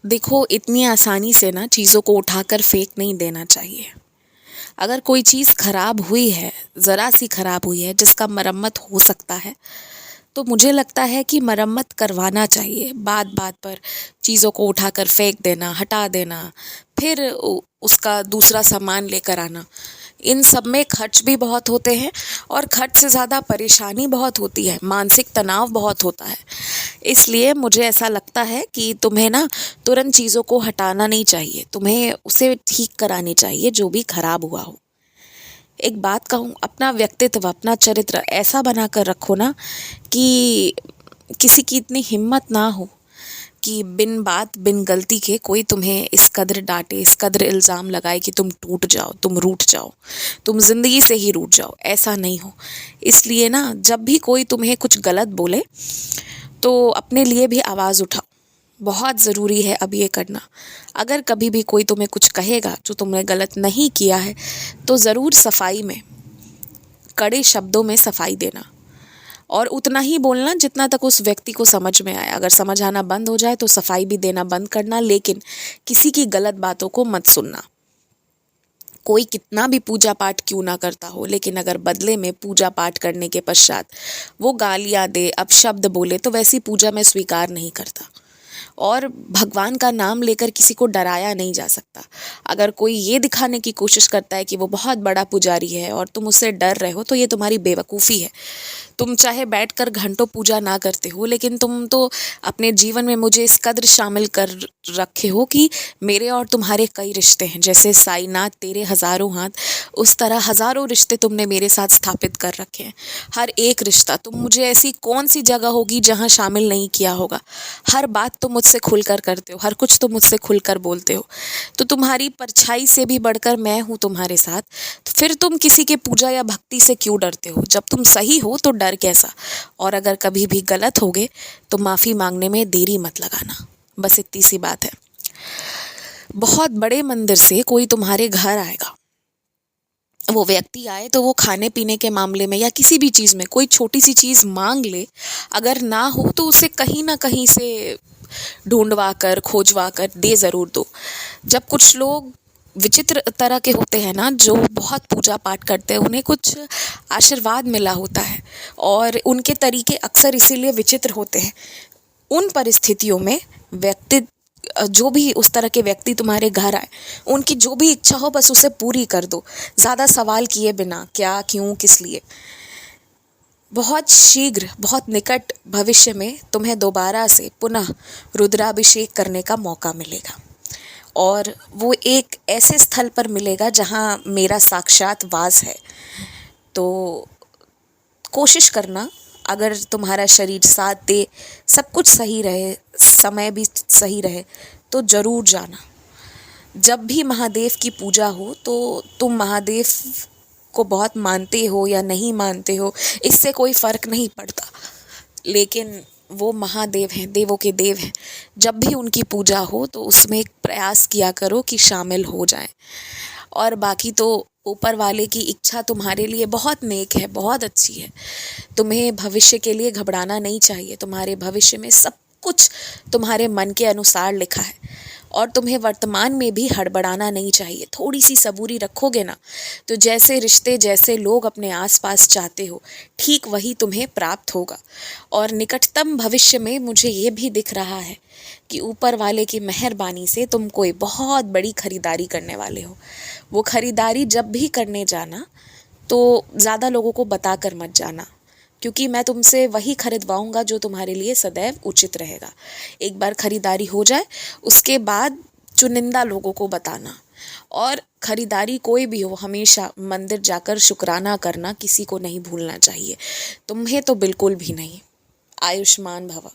देखो, इतनी आसानी से ना चीज़ों को उठाकर फेंक नहीं देना चाहिए। अगर कोई चीज़ खराब हुई है, ज़रा सी खराब हुई है जिसका मरम्मत हो सकता है, तो मुझे लगता है कि मरम्मत करवाना चाहिए। बात बात पर चीज़ों को उठाकर फेंक देना, हटा देना, फिर उसका दूसरा सामान लेकर आना, इन सब में खर्च भी बहुत होते हैं और खर्च से ज़्यादा परेशानी बहुत होती है, मानसिक तनाव बहुत होता है। इसलिए मुझे ऐसा लगता है कि तुम्हें ना तुरंत चीज़ों को हटाना नहीं चाहिए, तुम्हें उसे ठीक करानी चाहिए जो भी खराब हुआ हो। एक बात कहूँ, अपना व्यक्तित्व, अपना चरित्र ऐसा बना कर रखो ना कि किसी की इतनी हिम्मत ना हो कि बिन बात बिन गलती के कोई तुम्हें इस कदर डांटे, इस कदर इल्ज़ाम लगाए कि तुम टूट जाओ, तुम रूठ जाओ, तुम ज़िंदगी से ही रूठ जाओ। ऐसा नहीं हो। इसलिए ना जब भी कोई तुम्हें कुछ गलत बोले तो अपने लिए भी आवाज़ उठाओ। बहुत ज़रूरी है अब ये करना। अगर कभी भी कोई तुम्हें कुछ कहेगा जो तुमने गलत नहीं किया है, तो ज़रूर सफाई में, कड़े शब्दों में सफाई देना और उतना ही बोलना जितना तक उस व्यक्ति को समझ में आए। अगर समझ आना बंद हो जाए तो सफाई भी देना बंद करना, लेकिन किसी की गलत बातों को मत सुनना। कोई कितना भी पूजा पाठ क्यों ना करता हो, लेकिन अगर बदले में पूजा पाठ करने के पश्चात वो गालियाँ दे, अपशब्द बोले, तो वैसी पूजा मैं स्वीकार नहीं करता। और भगवान का नाम लेकर किसी को डराया नहीं जा सकता। अगर कोई ये दिखाने की कोशिश करता है कि वो बहुत बड़ा पुजारी है और तुम उससे डर रहे हो, तो ये तुम्हारी बेवकूफ़ी है। तुम चाहे बैठकर घंटों पूजा ना करते हो, लेकिन तुम तो अपने जीवन में मुझे इस कदर शामिल कर रखे हो कि मेरे और तुम्हारे कई रिश्ते हैं। जैसे साईनाथ तेरे हज़ारों हाथ, उस तरह हज़ारों रिश्ते तुमने मेरे साथ स्थापित कर रखे हैं। हर एक रिश्ता, तुम मुझे ऐसी कौन सी जगह होगी जहाँ शामिल नहीं किया होगा। हर बात तुम मुझसे खुलकर करते हो, हर कुछ तुम मुझसे खुलकर बोलते हो। तो तुम्हारी परछाई से भी बढ़कर मैं हूँ तुम्हारे साथ। तो फिर तुम किसी के पूजा या भक्ति से क्यों डरते हो? जब तुम सही हो तो डर कैसा? और अगर कभी भी गलत होगे तो माफ़ी मांगने में देरी मत लगाना। बस इतनी सी बात है। बहुत बड़े मंदिर से कोई तुम्हारे घर आएगा, वो व्यक्ति आए तो वो खाने पीने के मामले में या किसी भी चीज़ में कोई छोटी सी चीज़ मांग ले, अगर ना हो तो उसे कहीं ना कहीं से ढूंढवा कर, खोजवा कर दे ज़रूर दो। जब कुछ लोग विचित्र तरह के होते हैं ना, जो बहुत पूजा पाठ करते हैं, उन्हें कुछ आशीर्वाद मिला होता है और उनके तरीके अक्सर इसीलिए विचित्र होते हैं। उन परिस्थितियों में व्यक्ति, जो भी उस तरह के व्यक्ति तुम्हारे घर आए, उनकी जो भी इच्छा हो बस उसे पूरी कर दो, ज़्यादा सवाल किए बिना, क्या, क्यों, किस लिए। बहुत शीघ्र, बहुत निकट भविष्य में तुम्हें दोबारा से पुनः रुद्राभिषेक करने का मौका मिलेगा और वो एक ऐसे स्थल पर मिलेगा जहाँ मेरा साक्षात वास है। तो कोशिश करना, अगर तुम्हारा शरीर साथ दे, सब कुछ सही रहे, समय भी सही रहे, तो ज़रूर जाना। जब भी महादेव की पूजा हो तो तुम महादेव को बहुत मानते हो या नहीं मानते हो, इससे कोई फ़र्क नहीं पड़ता, लेकिन वो महादेव हैं, देवों के देव हैं। जब भी उनकी पूजा हो तो उसमें एक प्रयास किया करो कि शामिल हो जाएं। और बाकी तो ऊपर वाले की इच्छा तुम्हारे लिए बहुत नेक है, बहुत अच्छी है। तुम्हें भविष्य के लिए घबराना नहीं चाहिए। तुम्हारे भविष्य में सब कुछ तुम्हारे मन के अनुसार लिखा है और तुम्हें वर्तमान में भी हड़बड़ाना नहीं चाहिए। थोड़ी सी सबूरी रखोगे ना, तो जैसे रिश्ते, जैसे लोग अपने आसपास चाहते हो, ठीक वही तुम्हें प्राप्त होगा। और निकटतम भविष्य में मुझे ये भी दिख रहा है कि ऊपर वाले की मेहरबानी से तुम कोई बहुत बड़ी खरीदारी करने वाले हो। वो खरीदारी जब भी करने जाना तो ज़्यादा लोगों को बता कर मत जाना, क्योंकि मैं तुमसे वही खरीदवाऊँगा जो तुम्हारे लिए सदैव उचित रहेगा। एक बार खरीदारी हो जाए उसके बाद चुनिंदा लोगों को बताना। और खरीदारी कोई भी हो, हमेशा मंदिर जाकर शुक्राना करना किसी को नहीं भूलना चाहिए। तुम्हें तो बिल्कुल भी नहीं। आयुष्मान भव।